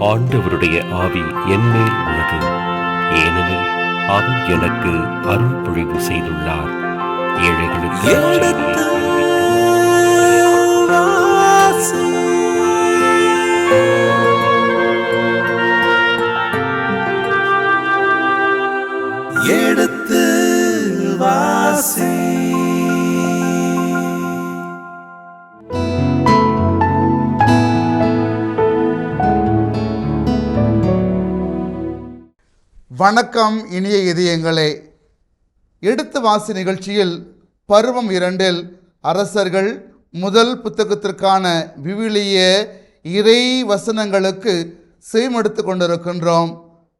ஆண்டவருடைய ஆவி என்மேல் உள்ளது, ஏனெனில் அவர் எனக்கு அருள் பொழிவு செய்துள்ளார். ஏழைகளுக்கு எடுத்து வாசி. வணக்கம் இனிய இதயங்களே. எடுத்து வாசி நிகழ்ச்சியில் பருவம் 2 அரசர்கள் முதல் புத்தகத்திற்கான விவிலிய இறை வசனங்களுக்கு செவிமடுத்து கொண்டிருக்கின்றோம்.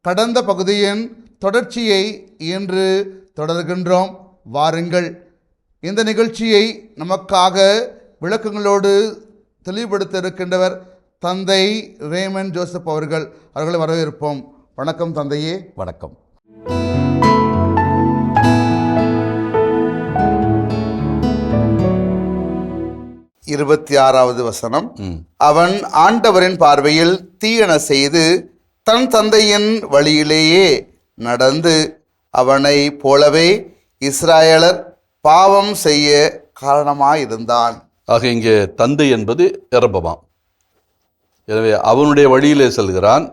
கடந்த பகுதியின் தொடர்ச்சியை இன்று தொடர்கின்றோம். வாருங்கள், இந்த நிகழ்ச்சியை நமக்காக விளக்கங்களோடு தெளிவுபடுத்த இருக்கின்றவர் தந்தை ரேமன் ஜோசப் அவர்களை வரவேற்போம். வணக்கம் தந்தையே. வணக்கம். இருபத்தி வசனம். அவன் ஆண்டவரின் பார்வையில் தீயன செய்து தன் தந்தையின் வழியிலேயே நடந்து அவனை போலவே இஸ்ராயலர் பாவம் செய்ய காரணமாயிருந்தான். ஆக இங்கே தந்தை என்பது யெரொபெயாம். எனவே அவனுடைய வழியிலே செல்கிறான்.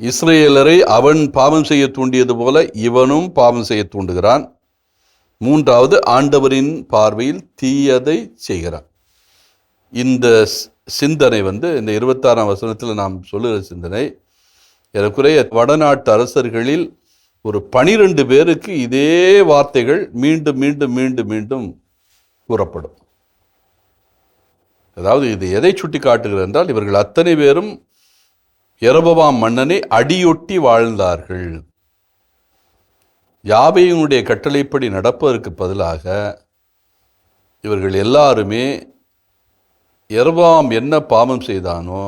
இஸ்ரேலரை அவன் பாவம் செய்ய தூண்டியது போல இவனும் பாவம் செய்ய தூண்டுகிறான். மூன்றாவது, ஆண்டவரின் பார்வையில் தீயதை செய்கிறான். இந்த சிந்தனை இந்த 26ஆம் வசனத்தில் நாம் சொல்லுகிற சிந்தனை ஏறக்குறைய வடநாட்டு அரசர்களில் ஒரு 12 பேருக்கு இதே வார்த்தைகள் மீண்டும் மீண்டும் மீண்டும் மீண்டும் கூறப்படும். அதாவது இது எதை சுட்டி காட்டுகிறது என்றால், இவர்கள் அத்தனை பேரும் யெரொபெயாம் மன்னனை அடியொட்டி வாழ்ந்தார்கள். யாவேயினுடைய கட்டளைப்படி நடப்பதற்கு பதிலாக இவர்கள் எல்லாருமே யெரொபெயாம் என்ன பாவம் செய்தானோ,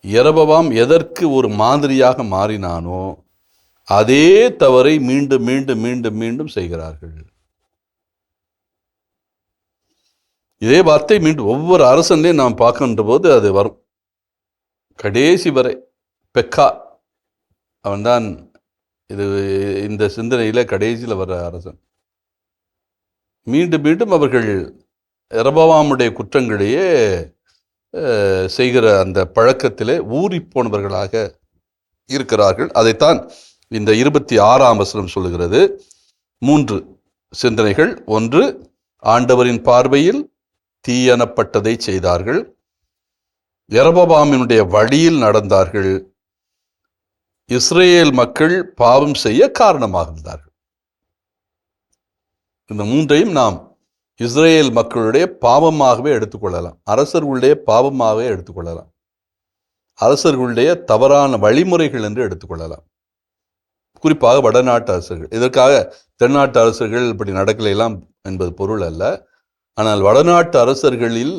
யெரொபெயாம் எதற்கு ஒரு மாதிரியாக மாறினானோ அதே தவறை மீண்டும் மீண்டும் மீண்டும் மீண்டும் செய்கிறார்கள். இதே வார்த்தை மீண்டும் ஒவ்வொரு அரசன்லையும் நாம் பார்க்கின்ற போது அது வரும். கடைசி வரை பெக்கா அவன்தான் இந்த சிந்தனையில் கடைசியில் வர்ற அரசன். மீண்டும் மீண்டும் அவர்கள் யெரொபெயாமுடைய குற்றங்களையே செய்கிற அந்த பழக்கத்திலே ஊறி போனவர்களாக இருக்கிறார்கள். அதைத்தான் இந்த 26ஆம் வசனம் சொல்லுகிறது. 3 சிந்தனைகள். 1, ஆண்டவரின் பார்வையில் தீயனப்பட்டதை செய்தார்கள். யெரொபெயாமினுடைய வழியில் நடந்தார்கள். இஸ்ரேல் மக்கள் பாவம் செய்ய காரணமாக இருந்தார்கள். இந்த 3ஐயும் நாம் இஸ்ரேல் மக்களுடைய பாவமாகவே எடுத்துக்கொள்ளலாம். அரசர்களுடைய பாவமாகவே எடுத்துக்கொள்ளலாம். அரசர்களுடைய தவறான வழிமுறைகள் என்று எடுத்துக்கொள்ளலாம். குறிப்பாக வடநாட்டு அரசர்கள். இதற்காக தென்னாட்டு அரசர்கள் இப்படி நடக்கலாம் என்பது பொருள் அல்ல. ஆனால் வடநாட்டு அரசர்களில்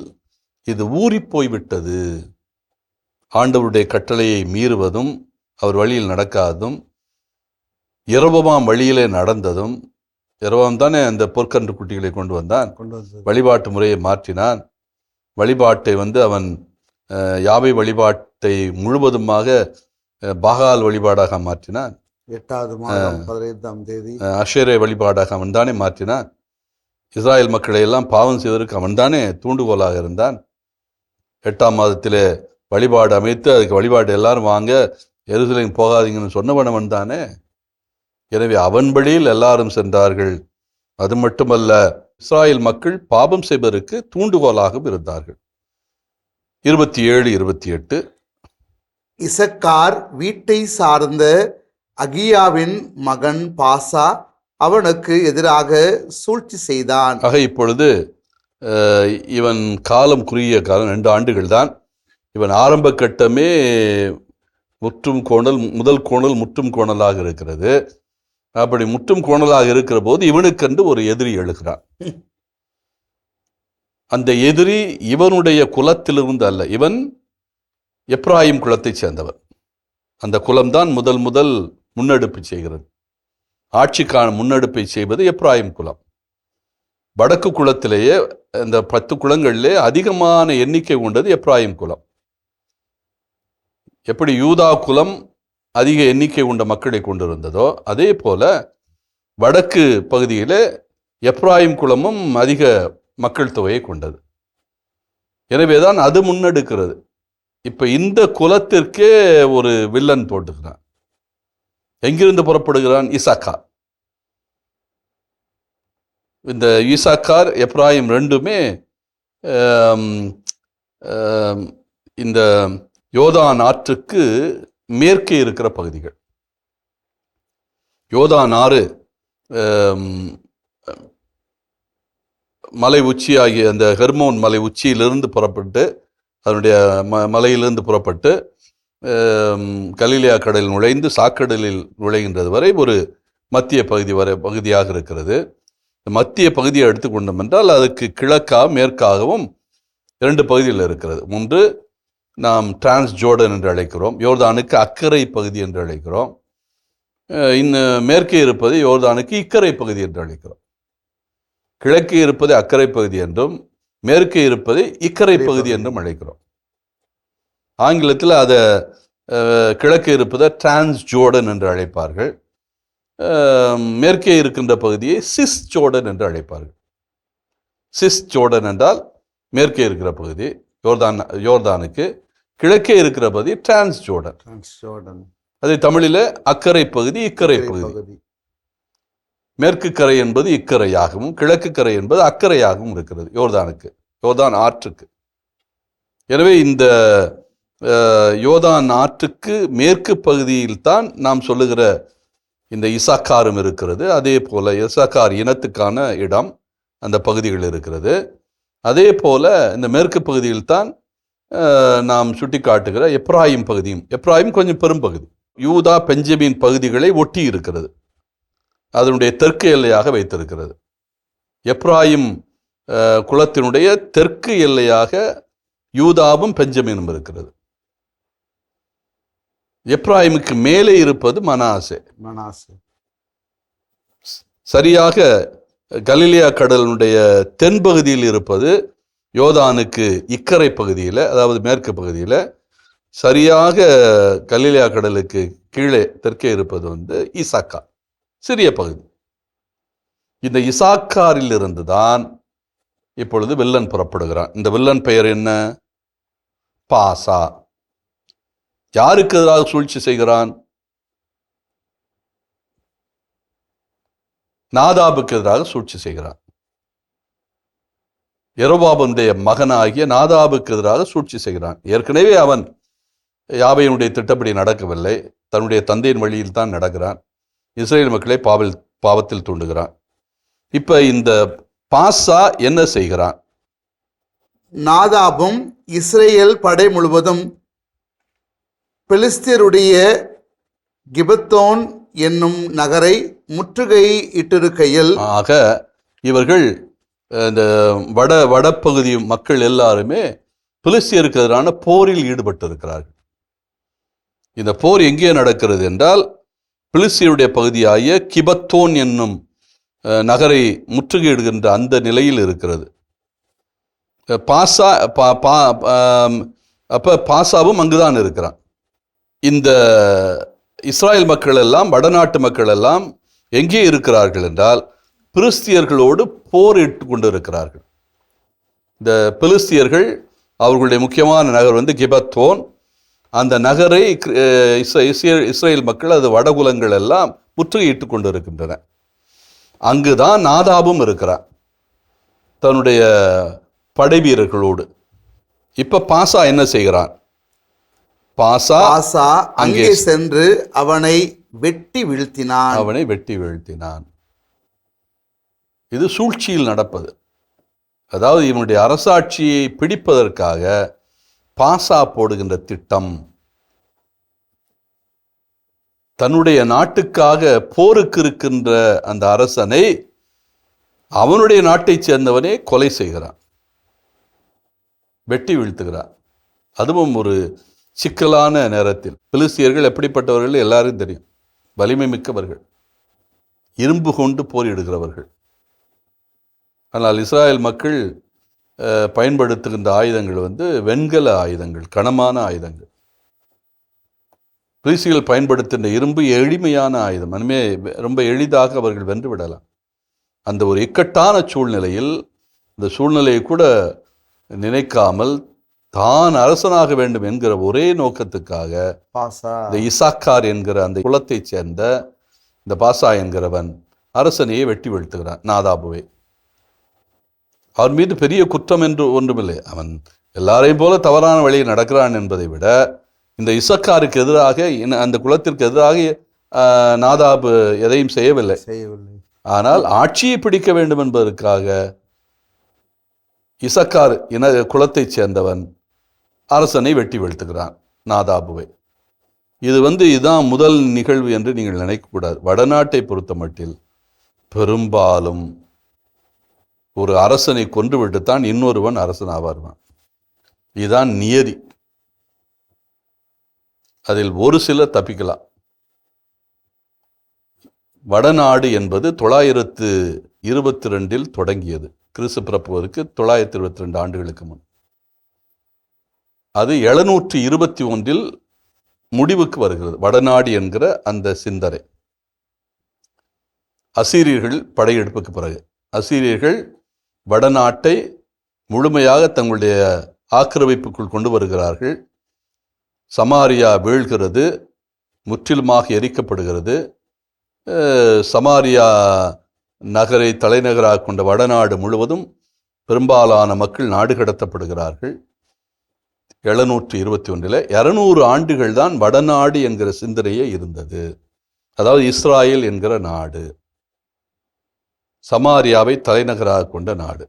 இது ஊறி போய்விட்டது. ஆண்டவருடைய கட்டளையை மீறுவதும் அவர் வழியில் நடக்காததும், யெரொபெயாம் வழியிலே நடந்ததும். யெரொபெயாம் தானே அந்த பொற்கன்று குட்டிகளை கொண்டு வந்தான். வழிபாட்டு முறையை மாற்றினான். வழிபாட்டை அவன் யாவை வழிபாட்டை முழுவதுமாக பாகால் வழிபாடாக மாற்றினான். 8ஆம் மாதம் 15ஆம் தேதி அஷேரே வழிபாடாக அவன் தானே மாற்றினான். இஸ்ராயல் மக்களை எல்லாம் பாவம் செய்வதற்கு அவன் தானே தூண்டுகோலாக இருந்தான். 8ஆம் மாதத்திலே வழிபாடு அமைத்து அதுக்கு வழிபாடு எல்லாரும் வாங்க, எருசலேம் போகாதீங்கன்னு சொன்னவனவன் தானே. எனவே அவன் வழியில் எல்லாரும் சென்றார்கள். அது மட்டுமல்ல, இஸ்ராயல் மக்கள் பாவம் செய்வதற்கு தூண்டுகோலாகவும் இருந்தார்கள். 27, 28. இசக்கார் வீட்டை சார்ந்த அகியாவின் மகன் பாசா அவனுக்கு எதிராக சூழ்ச்சி செய்தான். ஆக இப்பொழுது இவன் காலம் குறுகிய காலம், 2 ஆண்டுகள் தான். இவன் ஆரம்ப கட்டமே முற்றும் கோணல், முதல் கோணல் முற்றும் கோணலாக இருக்கிறது. அப்படி முற்றும் கோணலாக இருக்கிற போது இவனுக்கென்று ஒரு எதிரி எழுகிறான். அந்த எதிரி இவனுடைய குலத்திலிருந்து அல்ல, இவன் எப்ராயிம் குலத்தை சேர்ந்தவன். அந்த குலம்தான் முதல் முன்னெடுப்பு செய்கிறது. ஆட்சிக்கான முன்னெடுப்பை செய்வது எப்ராயிம் குலம். வடக்கு குலத்திலேயே இந்த 10 குலங்களிலே அதிகமான எண்ணிக்கை கொண்டது எப்ராயிம் குலம். எப்படி யூதா குலம் அதிக எண்ணிக்கை கொண்ட மக்களை கொண்டிருந்ததோ அதே போல வடக்கு பகுதியில் எப்ராயிம் குலமும் அதிக மக்கள் தொகையை கொண்டது. எனவேதான் அது முன்னெடுக்கிறது. இப்ப இந்த குலத்திற்கே ஒரு வில்லன் போட்டுக்கிறான். எங்கிருந்து புறப்படுகிறான்? இசாக்கார். இந்த இசாக்கார் எப்ராயிம் ரெண்டுமே இந்த யோர்தான் ஆற்றுக்கு மேற்கே இருக்கிற பகுதிகள். யோர்தான் ஆறு மலை உச்சி ஆகிய அந்த ஹெர்மோன் மலை உச்சியிலிருந்து புறப்பட்டு அதனுடைய மலையிலிருந்து புறப்பட்டு கலிலேயா கடலில் நுழைந்து சாக்கடலில் நுழைகின்றது வரை ஒரு மத்திய பகுதியாக இருக்கிறது. மத்திய பகுதியை எடுத்துக்கொண்டோம் என்றால் அதுக்கு கிழக்காக மேற்காகவும் 2 பகுதியில் இருக்கிறது. ஒன்று நாம் டிரான்ஸ் ஜோர்டன் என்று அழைக்கிறோம், யோர்தானுக்கு அக்கறை பகுதி என்று அழைக்கிறோம். இன்னும் மேற்கே இருப்பது யோர்தானுக்கு இக்கரை பகுதி என்று அழைக்கிறோம். கிழக்கே இருப்பது அக்கறை பகுதி என்றும் மேற்கே இருப்பது இக்கரை பகுதி என்றும் அழைக்கிறோம். ஆங்கிலத்தில் அதை கிழக்கே இருப்பதை டிரான்ஸ் ஜோர்டன் என்று அழைப்பார்கள். மேற்கே இருக்கின்ற பகுதியை சிஸ் ஜோர்டன் என்று அழைப்பார்கள். சிஸ் ஜோர்டன் என்றால் மேற்கே இருக்கிற பகுதி யோர்தானுக்கு, கிழக்கே இருக்கிற பகுதி டிரான்ஸ் ஜோர்டன். அதை தமிழில் அக்கறை பகுதி இக்கரை பகுதி. மேற்கு கரை என்பது இக்கரையாகவும் கிழக்கு கரை என்பது அக்கறையாகவும் இருக்கிறது யோர்தானுக்கு, யோர்தான் ஆற்றுக்கு. எனவே இந்த யோர்தான் ஆற்றுக்கு மேற்கு பகுதியில் தான் நாம் சொல்லுகிற இந்த இசாக்காரும் இருக்கிறது. அதே போல இசாக்கார் இனத்துக்கான இடம் அந்த பகுதிகள் இருக்கிறது. அதே போல இந்த மேற்கு பகுதியில் தான் நாம் சுட்டி காட்டுகிற எப்ராயிம் பகுதியும். எப்ராயிம் கொஞ்சம் பெரும்பகுதி யூதா பெஞ்சமின் பகுதிகளை ஒட்டி இருக்கிறது, அதனுடைய தெற்கு எல்லையாக வைத்திருக்கிறது. எப்ராயிம் குலத்தினுடைய தெற்கு எல்லையாக யூதாவும் பெஞ்சமினும் இருக்கிறது. எப்ராயிமுக்கு மேலே இருப்பது மனாசே. சரியாக கலிலேயா கடலினுடைய தென்பகுதியில் இருப்பது யோர்தானுக்கு இக்கரை பகுதியில், அதாவது மேற்கு பகுதியில். சரியாக கலிலேயா கடலுக்கு கீழே தெற்கே இருப்பது இசாக்கார், சிறிய பகுதி. இந்த இசாக்காரில் இருந்து தான் இப்பொழுது வில்லன் புறப்படுகிறான். இந்த வில்லன் பெயர் என்ன? பாசா. யாருக்கு எதிராக சூழ்ச்சி செய்கிறான்? நாதாபுக்கு எதிராக சூழ்ச்சி செய்கிறான். யெரொபோவாமுடைய மகனாகிய நாதாபுக்கு எதிராக சூழ்ச்சி செய்கிறான். ஏற்கனவே அவன் யாபேயினுடைய திட்டப்படி நடக்கவில்லை, தன்னுடைய தந்தையின் வழியில் தான் நடக்கிறான். இஸ்ரேல் மக்களை பாவத்தில் தூண்டுகிறான். இப்ப இந்த பாசா என்ன செய்கிறான்? நாதாபும் இஸ்ரேல் படை முழுவதும் பெலிஸ்தியருடைய கிபத்தோன் என்னும் நகரை முற்றுகை இட்டிருக்கையில், ஆக இவர்கள் இந்த வடப்பகுதி மக்கள் எல்லாருமே பெலிஸ்தியருக்கு எதிரான போரில் ஈடுபட்டிருக்கிறார்கள். இந்த போர் எங்கே நடக்கிறது என்றால் பெலிஸ்தியருடைய பகுதியாகிய கிபத்தோன் என்னும் நகரை முற்றுகையிடுகின்ற அந்த நிலையில் இருக்கிறது. பாசாவும் அங்குதான் இருக்கிறான். இந்த இஸ்ராயல் மக்கள் எல்லாம், வடநாட்டு மக்கள் எல்லாம் எங்கே இருக்கிறார்கள் என்றால் பெலிஸ்தியர்களோடு போரிட்டு கொண்டு இருக்கிறார்கள். இந்த பெலிஸ்தியர்கள் அவர்களுடைய முக்கியமான நகர் கிபத்தோன். அந்த நகரை இஸ்ரேல் மக்கள், அது வடகுலங்கள் எல்லாம் முற்றுகையிட்டு கொண்டு இருக்கின்றன. அங்குதான் நாதாபும் இருக்கிறான் தன்னுடைய படை வீரர்களோடு. இப்ப பாசா என்ன செய்கிறான்? பாசா அங்கே சென்று அவனை வெட்டி வீழ்த்தினான். இது சூழ்ச்சியில் நடப்பது. அதாவது இவனுடைய அரசாட்சியை பிடிப்பதற்காக பாசா போடுகின்ற திட்டம். தன்னுடைய நாட்டுக்காக போருக்கு இருக்கின்ற அந்த அரசனை அவனுடைய நாட்டைச் சேர்ந்தவனே கொலை செய்கிறான், வெட்டி வீழ்த்துகிறான். அதுவும் ஒரு சிக்கலான நேரத்தில். பெலிஸ்தியர்கள் எப்படிப்பட்டவர்கள் எல்லாரும் தெரியும். வலிமை மிக்கவர்கள், இரும்பு கொண்டு போரிடுகிறவர்கள். ஆனால் இஸ்ராயல் மக்கள் பயன்படுத்துகின்ற ஆயுதங்கள் வெண்கல ஆயுதங்கள், கனமான ஆயுதங்கள். பிலிஸ்தியர்கள் பயன்படுத்தின இரும்பு எளிமையான ஆயுதம். அதுமே ரொம்ப எளிதாக அவர்கள் வென்று விடலாம். அந்த ஒரு இக்கட்டான சூழ்நிலையில் இந்த சூழ்நிலையை கூட நினைக்காமல் தான் அரசனாக வேண்டும் என்கிற ஒரே நோக்கத்துக்காக இந்த இசாக்கார் என்கிற அந்த குலத்தைச் சேர்ந்த இந்த பாசா என்கிறவன் அரசனையே வெட்டி வீழ்த்துகிறான், நாதாபுவை. அவர் மீது பெரிய குற்றம் என்று ஒன்றுமில்லை. அவன் எல்லாரையும் போல தவறான வழியில் நடக்கிறான் என்பதை விட இந்த இசக்காருக்கு எதிராக அந்த குலத்திற்கு எதிராக நாதாபு எதையும் செய்யவில்லை. ஆனால் ஆட்சியை பிடிக்க வேண்டும் என்பதற்காக இசக்கார் இன குலத்தைச் சேர்ந்தவன் அரசனை வெட்டி வீழ்த்துகிறான், நாதாபுவை. இதுதான் முதல் நிகழ்வு என்று நீங்கள் நினைக்கக்கூடாது. வடநாட்டை பொறுத்த மட்டில் பெரும்பாலும் ஒரு அரசனை கொன்றுவிட்டுத்தான் இன்னொருவன் அரசன் ஆவார்வான். இதுதான் நியதி. அதில் ஒரு சிலர் தப்பிக்கலாம். வடநாடு என்பது 922 தொடங்கியது. கிறிஸ்து பிறப்புவதற்கு 922 ஆண்டுகளுக்கு முன். அது 721 முடிவுக்கு வருகிறது. வடநாடு என்கிற அந்த சிந்தனை அசீரியர்கள் படையெடுப்புக்கு பிறகு அசீரியர்கள் வடநாட்டை முழுமையாக தங்களுடைய ஆக்கிரமிப்புக்குள் கொண்டு வருகிறார்கள். சமாரியா வீழ்கிறது, முற்றிலுமாக எரிக்கப்படுகிறது. சமாரியா நகரை தலைநகராக கொண்ட வடநாடு முழுவதும் பெரும்பாலான மக்கள் நாடு கடத்தப்படுகிறார்கள். 721 200 ஆண்டுகள் தான் வடநாடு என்கிற சிந்தனையே இருந்தது. அதாவது இஸ்ராயேல் என்கிற நாடு, சமாரியாவை தலைநகராக கொண்ட நாடு.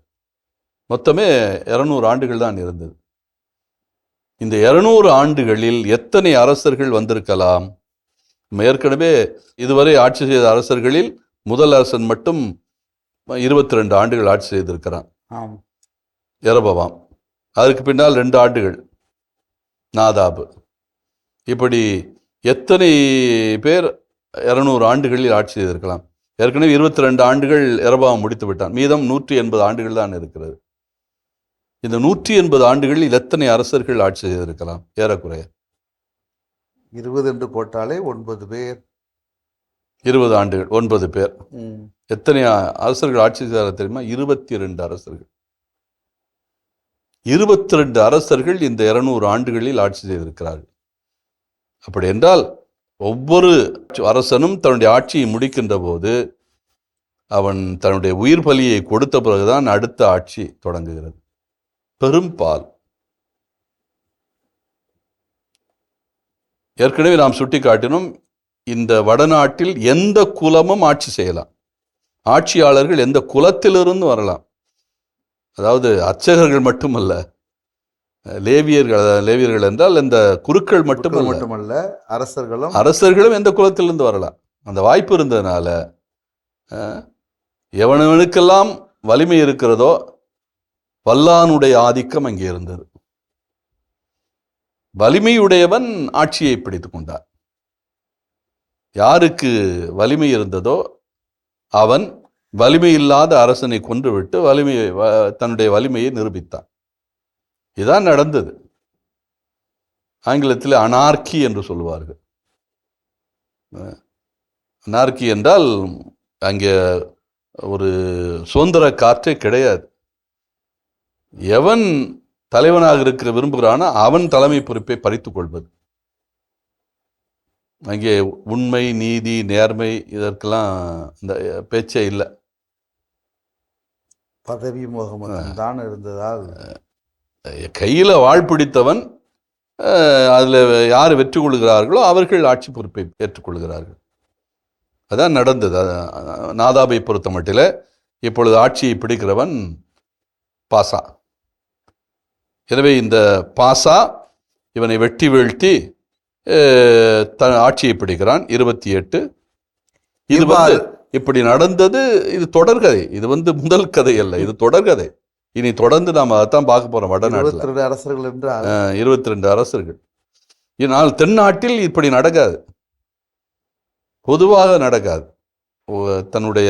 மொத்தமே 200 ஆண்டுகள் தான் இருந்தது. இந்த 200 ஆண்டுகளில் எத்தனை அரசர்கள் வந்திருக்கலாம்? ஏற்கனவே இதுவரை ஆட்சி செய்த அரசர்களில் முதல் அரசன் மட்டும் 22 ஆண்டுகள் ஆட்சி செய்திருக்கிறான், யெரொபெயாம். அதற்கு பின்னால் 2 ஆண்டுகள் நாதாபு. இப்படி எத்தனை பேர் 200 ஆண்டுகளில் ஆட்சி செய்திருக்கலாம்? ஏற்கனவே 22 ஆண்டுகள் யெரொபெயாம் முடித்து விட்டான். மீதம் 180 ஆண்டுகள் தான் இருக்கிறது. இந்த 180 ஆண்டுகளில் எத்தனை அரசர்கள் ஆட்சி செய்திருக்கலாம்? ஏறக்குறைய 20 என்று போட்டாலே 9 பேர். 20 ஆண்டுகள் 9 பேர். எத்தனை அரசர்கள் ஆட்சி செய்தார்கள் தெரியுமா? 22 அரசர்கள். 22 அரசர்கள் இந்த 200 ஆண்டுகளில் ஆட்சி செய்திருக்கிறார்கள். அப்படி என்றால் ஒவ்வொரு அரசனும் தன்னுடைய ஆட்சியை முடிக்கின்ற போது அவன் தன்னுடைய உயிர் பலியை கொடுத்த பிறகுதான் அடுத்த ஆட்சி தொடங்குகிறது. பெரும்பால் ஏற்கனவே நாம் சுட்டி காட்டினோம், இந்த வடநாட்டில் எந்த குலமும் ஆட்சி செய்யலாம். ஆட்சியாளர்கள் எந்த குலத்திலிருந்து வரலாம். அதாவது அர்ச்சகர்கள் மட்டுமல்ல, லேவியர்கள் என்றால் இந்த குருக்கள் மட்டுமல்ல, அரசர்களும் எந்த குலத்திலிருந்து வரலாம். அந்த வாய்ப்பு இருந்ததுனால எவனவனுக்கெல்லாம் வலிமை இருக்கிறதோ வல்லானுடைய ஆதிக்கம் அங்கே இருந்தது. வலிமையுடையவன் ஆட்சியை பிடித்து கொண்டார். யாருக்கு வலிமை இருந்ததோ அவன் வலிமை இல்லாத அரசனை கொன்றுவிட்டு தன்னுடைய வலிமையை நிரூபித்தான். இதுதான் நடந்தது. ஆங்கிலத்தில் அனார்கி என்று சொல்லுவார்கள். அனார்கி என்றால் அங்கே ஒரு சுதந்திர காற்றே கிடையாது. எவன் தலைவனாக இருக்க விரும்புகிறானோ அவன் தலைமை பொறுப்பை பறித்து கொள்வது. அங்கே உண்மை, நீதி, நேர்மை இதற்கெல்லாம் இந்த பேச்சே இல்லை. பதவி மோகம் தான் இருந்ததால் கையில் வாழ் பிடித்தவன், அதில் யார் வெற்றி கொள்கிறார்களோ அவர்கள் ஆட்சி பொறுப்பை ஏற்றுக்கொள்கிறார்கள். அதான் நடந்தது. நாதாபை பொறுத்த மட்டில் இப்பொழுது ஆட்சியை பிடிக்கிறவன் பாசா. எனவே இந்த பாசா இவனை வெட்டி வீழ்த்தி தன் ஆட்சியை பிடிக்கிறான். 28. இது இப்படி நடந்தது. இது தொடர்கதை. இது முதல் கதை அல்ல, இது தொடர்கதை. இனி தொடர்ந்து நாம் அதைத்தான் பார்க்க போறோம். வடநாட்டில் 22 அரசர்கள் என்றால் 22 அரசர்கள். இதனால் தென்னாட்டில் இப்படி நடக்காது, பொதுவாக நடக்காது. தன்னுடைய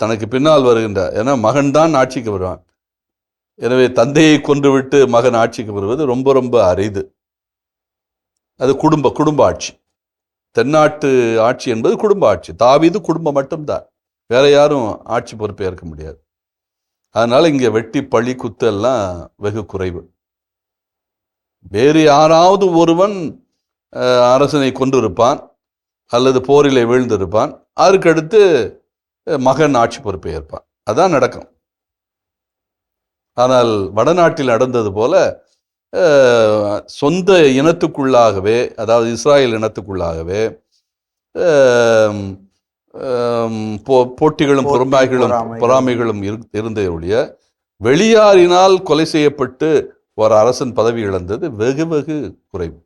தனக்கு பின்னால் வருகின்ற, ஏன்னா மகன்தான் ஆட்சிக்கு வருவான். எனவே தந்தையை கொன்றுவிட்டு மகன் ஆட்சிக்கு வருவது ரொம்ப ரொம்ப அரிது. அது குடும்ப ஆட்சி. தென்னாட்டு ஆட்சி என்பது குடும்ப ஆட்சி. தாவீது குடும்பம் மட்டும்தான், வேற யாரும் ஆட்சி பொறுப்பை ஏற்க முடியாது. அதனால இங்கே வெட்டி பழி குத்து எல்லாம் வெகு குறைவு. வேறு யாராவது ஒருவன் அரசனை கொண்டிருப்பான் அல்லது போரிலே வீழ்ந்திருப்பான், அதற்கடுத்து மகன் ஆட்சி பொறுப்பை ஏற்பான். அதான் நடக்கும். ஆனால் வடநாட்டில் நடந்தது போல சொந்த இனத்துக்குள்ளாகவே, அதாவது இஸ்ராயல் இனத்துக்குள்ளாகவே போட்டிகளும் பொறாமைகளும் இருந்தே ஒழிய வெளியாரினால் கொலை செய்யப்பட்டு ஒரு அரசன் பதவி இழந்தது வெகு வெகு குறைவு.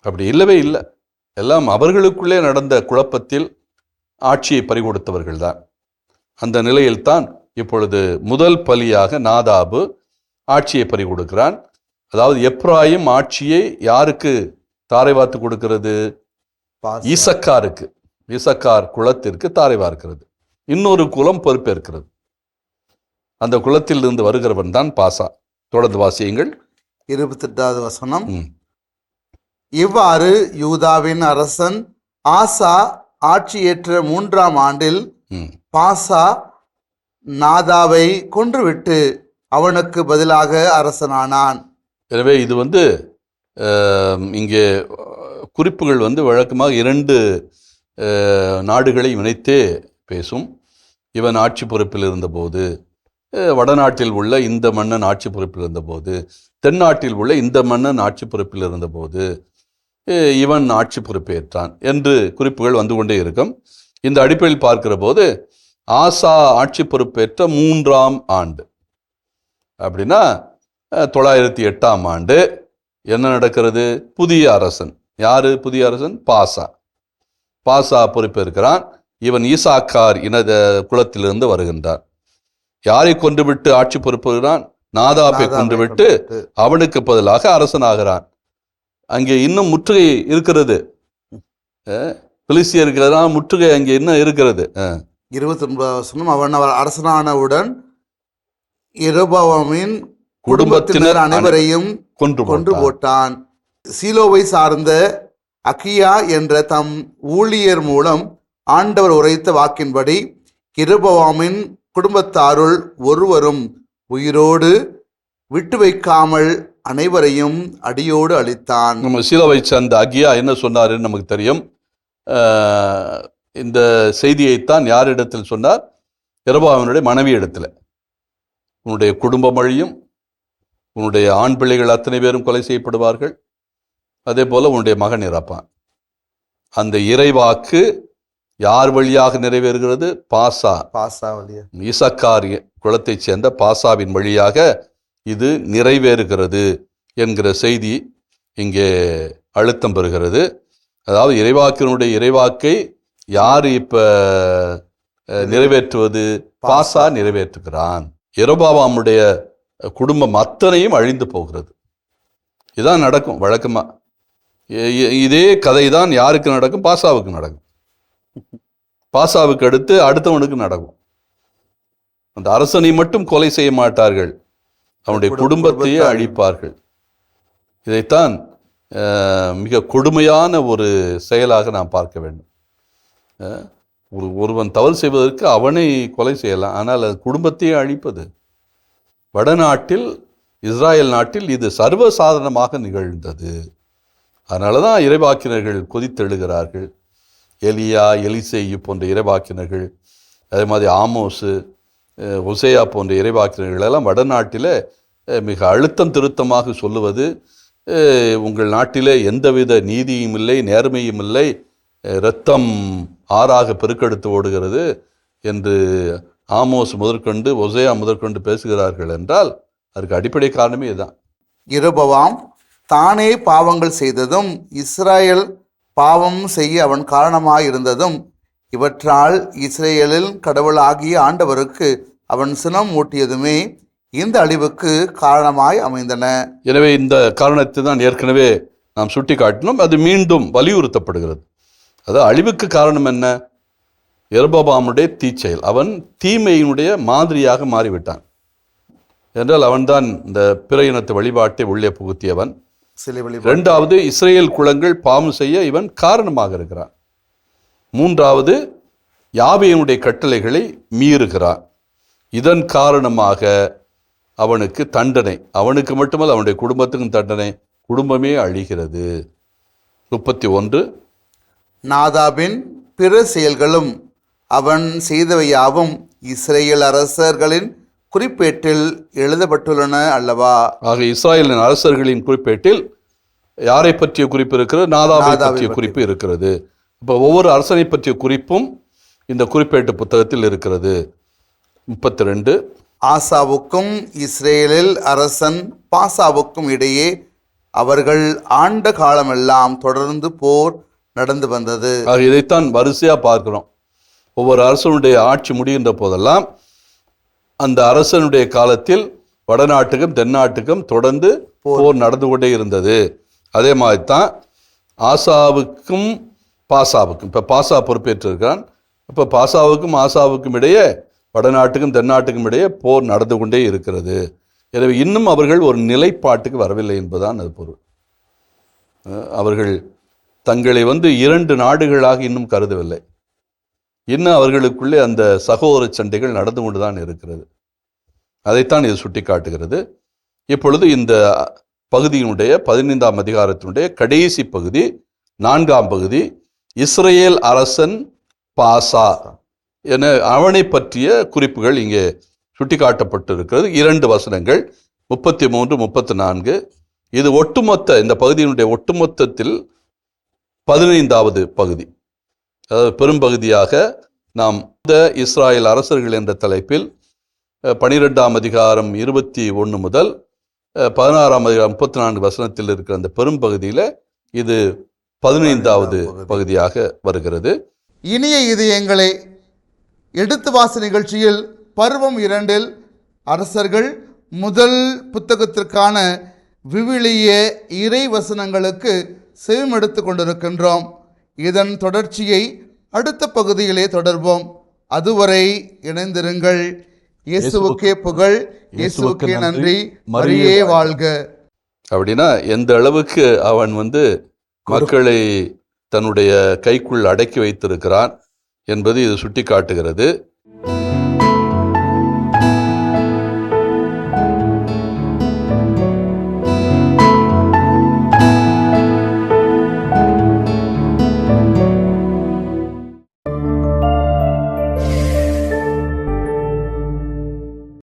அப்படி இல்லவே இல்லை. எல்லாம் அவர்களுக்குள்ளே நடந்த குழப்பத்தில் ஆட்சியை பறிகொடுத்தவர்கள் தான். அந்த நிலையில்தான் இப்பொழுது முதல் பலியாக நாதாபு ஆட்சியை பறிகொடுக்கிறான். அதாவது எப்ராயிம் ஆட்சியை யாருக்கு தாரை வார்த்து கொடுக்கிறது? ஈசக்காருக்கு, ஈசக்கார் குலத்திற்கு தாரை வார்க்கிறது. இன்னொரு குலம் பொறுப்பேற்கிறது. அந்த குலத்தில் இருந்து வருகிறவன் தான் பாசா. தொடர்ந்து வாசியுங்கள். 28வது வசனம். இவ்வாறு யூதாவின் அரசன் ஆசா ஆட்சியேற்ற 3ஆம் ஆண்டில் பாசா நாதாவை கொன்றுவிட்டு அவனுக்கு பதிலாக அரசனானான். எனவே இது இங்கே குறிப்புகள் வழக்கமாக 2 நாடுகளை இணைத்தே பேசும். இவன் ஆட்சி பொறுப்பில் இருந்தபோது வடநாட்டில் உள்ள இந்த மன்னன் ஆட்சி பொறுப்பில் இருந்தபோது, தென்னாட்டில் உள்ள இந்த மன்னன் ஆட்சி பொறுப்பில் இருந்தபோது இவன் ஆட்சி பொறுப்பேற்றான் என்று குறிப்புகள் வந்து கொண்டே இருக்கும். இந்த அடிப்படையில் பார்க்கிற போது ஆசா ஆட்சி பொறுப்பேற்ற 3ஆம் ஆண்டு அப்படின்னா 908ஆம் ஆண்டு என்ன நடக்கிறது? புதிய அரசன். யாரு புதிய அரசன்? பாசா பொறுப்பேற்கிறான். இவன் ஈசாக்கார் குலத்திலிருந்து வருகின்றான். யாரை கொன்றுவிட்டு ஆட்சி பொறுப்புகிறான்? நாதாபை கொன்றுவிட்டு அவனுக்கு பதிலாக அரசனாகிறான். அங்கே இன்னும் முற்றுகை இருக்கிறது. பெலிஸ்தியர்களான முற்றுகை அங்கே இன்னும் இருக்கிறது. 29 அவன் அரசனானவுடன் யெரொபெயாமின் குடும்பத்தினர் அனைவரையும் கொன்று போட்டான். சீலோவை சார்ந்த அகியா என்ற தம் ஊழியர் மூலம் ஆண்டவர் உரைத்த வாக்கின்படி யெரொபெயாமின் குடும்பத்தாருள் ஒருவரும் உயிரோடு விட்டு வைக்காமல் அனைவரையும் அடியோடு அழித்தான். நம்ம சீலோவை சார்ந்த அகியா என்ன சொன்னாருன்னு நமக்கு தெரியும். இந்த செய்தியைத்தான் யாரிடத்தில் சொன்னார்? யெரொபெயாமினுடைய மனைவி இடத்துல. உன்னுடைய குடும்பம் அழியும், உன்னுடைய ஆண் பிள்ளைகள் அத்தனை பேரும் கொலை செய்யப்படுவார்கள், அதே போல உன்னுடைய மகன் இறப்பான். அந்த இறைவாக்கு யார் வழியாக நிறைவேறுகிறது? பாசா வழியாக, ஈசக்கார் குலத்தைச் சேர்ந்த பாசாவின் வழியாக இது நிறைவேறுகிறது என்கிற செய்தி இங்கே அழுத்தம் பெறுகிறது. அதாவது இறைவாக்கினுடைய இறைவாக்கை யார் இப்ப நிறைவேற்றுவது? பாசா நிறைவேற்றுகிறான். யெரொபெயாமுடைய குடும்பம் அத்தனையும் அழிந்து போகிறது. இதுதான் நடக்கும் வழக்கமா. இதே கதை தான் யாருக்கு நடக்கும்? பாசாவுக்கு நடக்கும். பாசாவுக்கு அடுத்து அடுத்தவனுக்கு நடக்கும். அந்த அரசனை மட்டும் கொலை செய்ய மாட்டார்கள், அவனுடைய குடும்பத்தையே அழிப்பார்கள். இதைத்தான் மிக கொடுமையான ஒரு செயலாக நாம் பார்க்க வேண்டும். ஒருவன் தவறு செய்வதற்கு அவனை கொலை செய்யலாம், ஆனால் அது குடும்பத்தையே அழிப்பது. வடநாட்டில், இஸ்ராயல் நாட்டில் இது சர்வசாதாரணமாக நிகழ்ந்தது. அதனால தான் இறைவாக்கினர்கள் கொதித்தெழுகிறார்கள். எலியா, எலிசேயு போன்ற இறைவாக்கினர்கள், அதே மாதிரி ஆமோசு, ஒசேயா போன்ற இறைவாக்கினர்கள் எல்லாம் வடநாட்டில் மிக அழுத்தம் திருத்தமாக சொல்லுவது, உங்கள் நாட்டிலே எந்தவித நீதியும் இல்லை, நேர்மையும் இல்லை, இரத்தம் ஆறாக பெருக்கெடுத்து ஓடுகிறது என்று ஆமோஸ் முதற்கொண்டு ஒசேயா முதற்கொண்டு பேசுகிறார்கள் என்றால் அதற்கு அடிப்படை காரணமே இதுதான். யெரொபெயாம் தானே பாவங்கள் செய்ததும் இஸ்ராயல் பாவம் செய்ய அவன் காரணமாயிருந்ததும் இவற்றால் இஸ்ரேலில் கடவுளாகிய ஆண்டவருக்கு அவன் சினம் மூட்டியதுமே இந்த அழிவுக்கு காரணமாய் அமைந்தன. எனவே இந்த காரணத்தை தான் ஏற்கனவே நாம் சுட்டி காட்டினோம். அது மீண்டும் வலியுறுத்தப்படுகிறது. அது அழிவுக்கு காரணம் என்ன? யெரொபெயாமுடைய தீச்செயல். அவன் தீமையினுடைய மாதிரியாக மாறிவிட்டான். என்றால் அவன்தான் இந்த பிற இனத்து வழிபாட்டை உள்ளே புகுத்தியவன். சிலை வழிபாடு. இரண்டாவது, இஸ்ரேல் குலங்கள் பாவம் செய்ய இவன் காரணமாக இருக்கிறான். மூன்றாவது, யாவேனுடைய கட்டளைகளை மீறுகிறான். இதன் காரணமாக அவனுக்கு தண்டனை, அவனுக்கு மட்டுமல்ல அவனுடைய குடும்பத்துக்கும் தண்டனை, குடும்பமே அழிகிறது. 31, நாதாபின் பிற செயல்களும் அவன் செய்தவையாவும் இஸ்ரேல் அரசர்களின் குறிப்பேட்டில் எழுதப்பட்டுள்ளன அல்லவா? ஆக இஸ்ராயலின் அரசர்களின் குறிப்பேட்டில் யாரை பற்றிய குறிப்பு இருக்கிறது? நாதாபை பற்றிய குறிப்பு இருக்கிறது. இப்போ ஒவ்வொரு அரசனை பற்றிய குறிப்பும் இந்த குறிப்பேட்டு புத்தகத்தில் இருக்கிறது. 32, ஆசாவுக்கும் இஸ்ரேலில் அரசன் பாசாவுக்கும் இடையே அவர்கள் ஆண்ட காலமெல்லாம் தொடர்ந்து போர் நடந்து வந்தது. ஆக இதைத்தான் வரிசையாக பார்க்கிறோம். ஒவ்வொரு அரசனுடைய ஆட்சி முடிகின்ற போதெல்லாம் அந்த அரசனுடைய காலத்தில் வடநாட்டுக்கும் தென்னாட்டுக்கும் தொடர்ந்து போர் நடந்து கொண்டே இருந்தது. அதே மாதிரி தான் ஆசாவுக்கும் பாசாவுக்கும், இப்போ பாசா பொறுப்பேற்றிருக்கான். இப்போ பாசாவுக்கும் ஆசாவுக்கும் இடையே, வடநாட்டுக்கும் தென்னாட்டுக்கும் இடையே போர் நடந்து கொண்டே இருக்கிறது. எனவே இன்னும் அவர்கள் ஒரு நிலைப்பாட்டுக்கு வரவில்லை என்பதுதான் அது பொருள். அவர்கள் தங்களை இரண்டு நாடுகளாக இன்னும் கருதவில்லை. இன்னும் அவர்களுக்குள்ளே அந்த சகோதர சண்டைகள் நடந்து கொண்டு தான் இருக்கிறது. அதைத்தான் இது சுட்டி காட்டுகிறது. இப்பொழுது இந்த பகுதியினுடைய 15ஆம் அதிகாரத்தினுடைய கடைசி பகுதி, 4ஆம் பகுதி, இஸ்ரேல் அரசன் பாசா என அவனை பற்றிய குறிப்புகள் இங்கே சுட்டி காட்டப்பட்டிருக்கிறது. 2 வசனங்கள் 33, 34. இது ஒட்டுமொத்த இந்த பகுதியினுடைய ஒட்டுமொத்தத்தில் 15வது பகுதி, அதாவது பெரும்பகுதியாக நாம் இந்த இஸ்ராயல் அரசர்கள் என்ற தலைப்பில் 12ஆம் அதிகாரம் 21 முதல் 16ஆம் அதிகாரம் 34 வசனத்தில் இருக்கிற அந்த பெரும்பகுதியில் இது 15வது பகுதியாக வருகிறது. இனிய இதயங்களே, எடுத்து வாசி நிகழ்ச்சியில் பருவம் 2இல் அரசர்கள் முதல் புத்தகத்திற்கான விவிலிய இறை வசனங்களுக்கு செவிமெடுத்து கொண்டிருக்கின்றோம். இதன் தொடர்ச்சியை அடுத்த பகுதியிலே தொடர்வோம். அதுவரை இணைந்திருங்கள். இயேசுவுக்கே புகழ், இயேசுவுக்கே நன்றி, மரியே வாழ்க. அப்படின்னா எந்த அளவுக்கு அவன் மக்களை தன்னுடைய கைக்குள் அடக்கி வைத்திருக்கிறான் என்பது இது சுட்டி காட்டுகிறது.